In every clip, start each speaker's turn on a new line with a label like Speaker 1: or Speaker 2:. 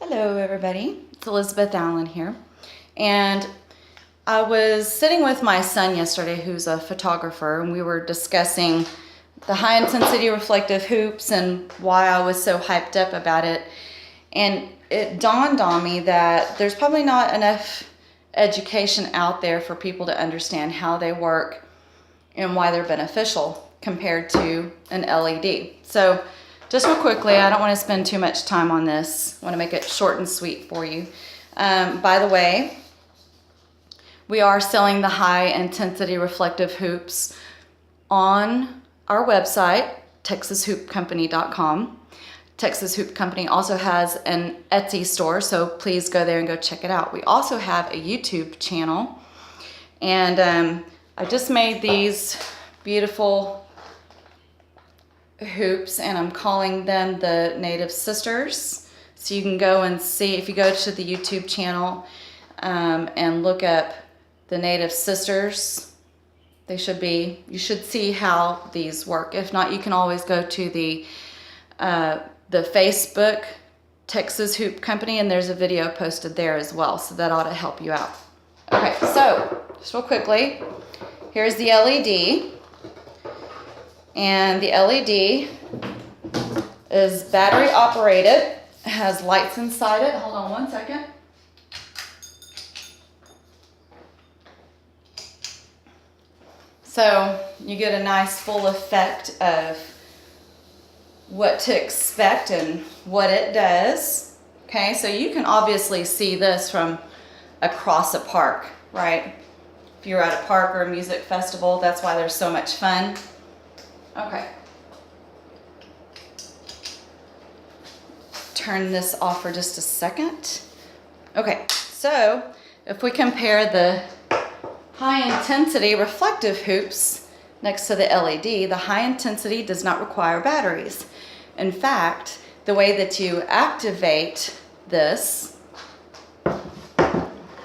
Speaker 1: Hello everybody, it's Elizabeth Allen here, and I was sitting with my son yesterday who's a photographer, and we were discussing the high intensity reflective hoops and why I was so hyped up about it. And it dawned on me that there's probably not enough education out there for people to understand how they work and why they're beneficial compared to an LED. So just real quickly, I don't want to spend too much time on this. I want to make it short and sweet for you. By the way, we are selling the high intensity reflective hoops on our website, texashoopcompany.com. Texas Hoop Company also has an Etsy store, so please go there and go check it out. We also have a YouTube channel, and I just made these beautiful hoops, and I'm calling them the Native Sisters. So you can go and see, if you go to the YouTube channel and look up the Native Sisters, you should see how these work. If not, you can always go to the Facebook Texas Hoop Company, and there's a video posted there as well, so that ought to help you out. Okay, so just real quickly, here's the LED. And the LED is battery operated. It has lights inside it. Hold on one second. So you get a nice full effect of what to expect and what it does. Okay, so you can obviously see this from across a park, right? If you're at a park or a music festival, that's why there's so much fun. Okay. Turn this off for just a second. Okay, so if we compare the high intensity reflective hoops next to the LED, the high intensity does not require batteries. In fact, the way that you activate this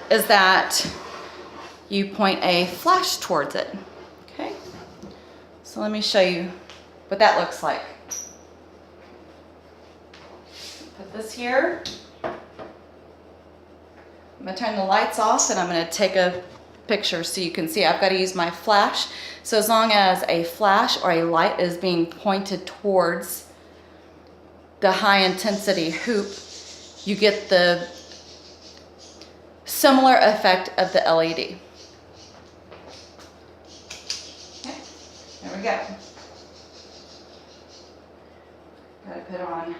Speaker 1: is that you point a flash towards it. Okay, so let me show you what that looks like. Put this here. I'm going to turn the lights off, and I'm going to take a picture so you can see. I've got to use my flash. So as long as a flash or a light is being pointed towards the high intensity hoop, you get the similar effect of the LED. Okay, there we go. Got to put on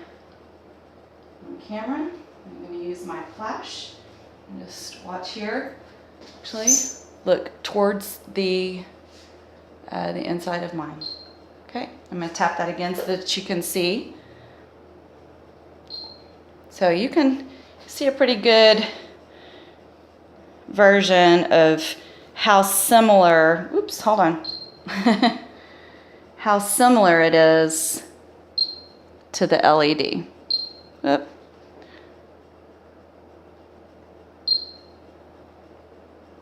Speaker 1: camera. I'm going to use my flash and just watch here. Actually, look towards the inside of mine. Okay, I'm going to tap that again so that you can see. So you can see a pretty good version of how similar, oops, hold on, how similar it is to the LED. Oop.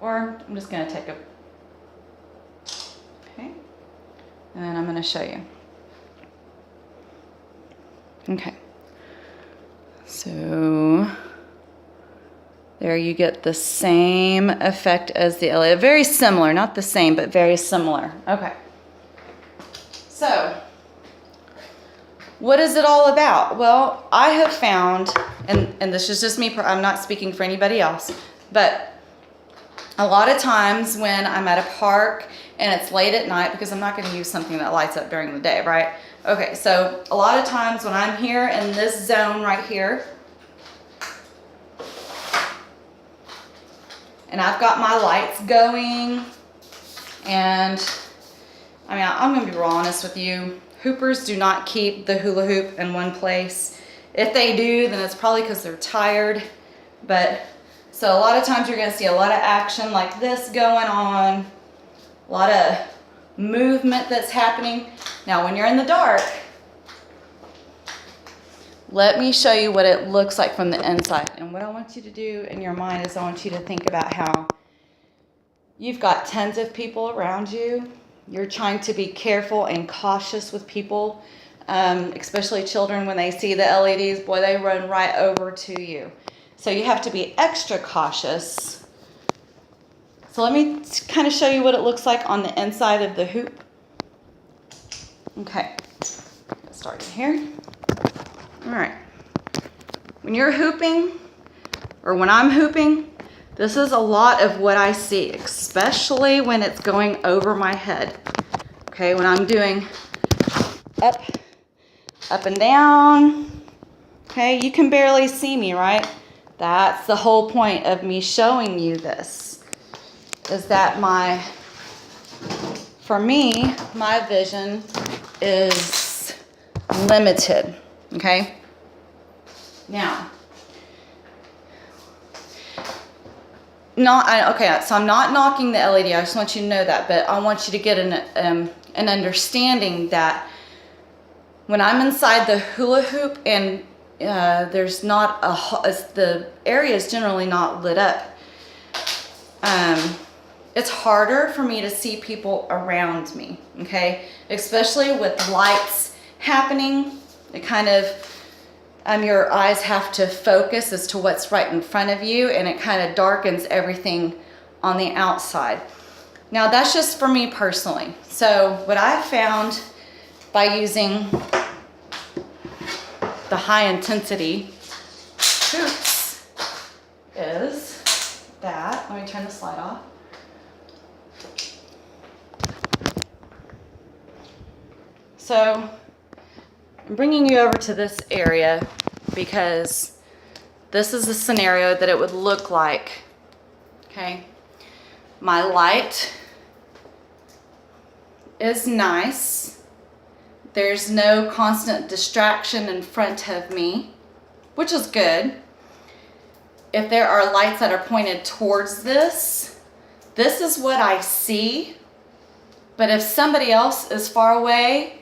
Speaker 1: Or I'm just going to take a, okay, and then I'm going to show you. Okay, so there you get the same effect as the LED. Very similar, not the same, but very similar. Okay, so what is it all about? Well, I have found, and this is just me, I'm not speaking for anybody else, but a lot of times when I'm at a park and it's late at night, because I'm not going to use something that lights up during the day, right? Okay, so a lot of times when I'm here in this zone right here, and I've got my lights going, and I mean, I'm going to be real honest with you. Hoopers do not keep the hula hoop in one place. If they do, then it's probably because they're tired. But so a lot of times you're going to see a lot of action like this going on, a lot of movement that's happening. Now, when you're in the dark, let me show you what it looks like from the inside. And what I want you to do in your mind is I want you to think about how you've got tons of people around you. You're trying to be careful and cautious with people especially children, when they see the LEDs, boy, they run right over to you. So you have to be extra cautious. So let me kind of show you what it looks like on the inside of the hoop. Okay, get started here. All right. When you're hooping, or when I'm hooping, this is a lot of what I see, especially when it's going over my head. Okay, when I'm doing up and down. Okay, you can barely see me, right? That's the whole point of me showing you this, is that for me, my vision is limited, okay? Now, so I'm not knocking the LED. I just want you to know that, but I want you to get an understanding that when I'm inside the hula hoop and there's not the area is generally not lit up, it's harder for me to see people around me, okay? Especially with lights happening, it kind of, your eyes have to focus as to what's right in front of you, and it kind of darkens everything on the outside. Now, that's just for me personally. So what I found by using the high intensity hoops is that, let me turn the slide off. So I'm bringing you over to this area because this is the scenario that it would look like, okay? My light is nice. There's no constant distraction in front of me, which is good. If there are lights that are pointed towards this is what I see. But if somebody else is far away,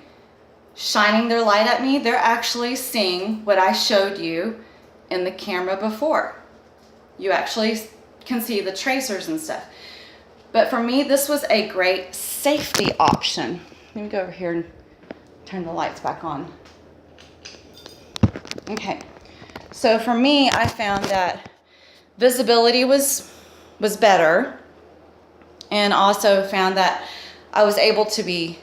Speaker 1: shining their light at me, they're actually seeing what I showed you in the camera before. You actually can see the tracers and stuff. But for me, this was a great safety option. Let me go over here and turn the lights back on. Okay, so for me, I found that visibility was better, and also found that I was able to be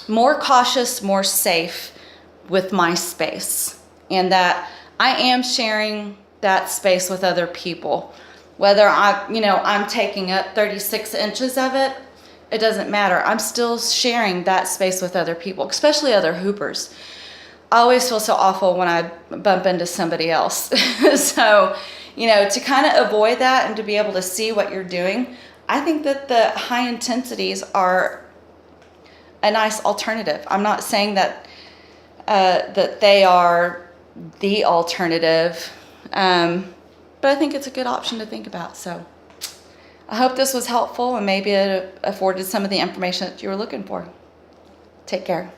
Speaker 1: more cautious, more safe with my space, and that I am sharing that space with other people. Whether I'm taking up 36 inches of it, it doesn't matter. I'm still sharing that space with other people, especially other hoopers. I always feel so awful when I bump into somebody else. So, to kind of avoid that and to be able to see what you're doing, I think that the high intensities are a nice alternative. I'm not saying that that they are the alternative, but I think it's a good option to think about. So I hope this was helpful, and maybe it afforded some of the information that you were looking for. Take care.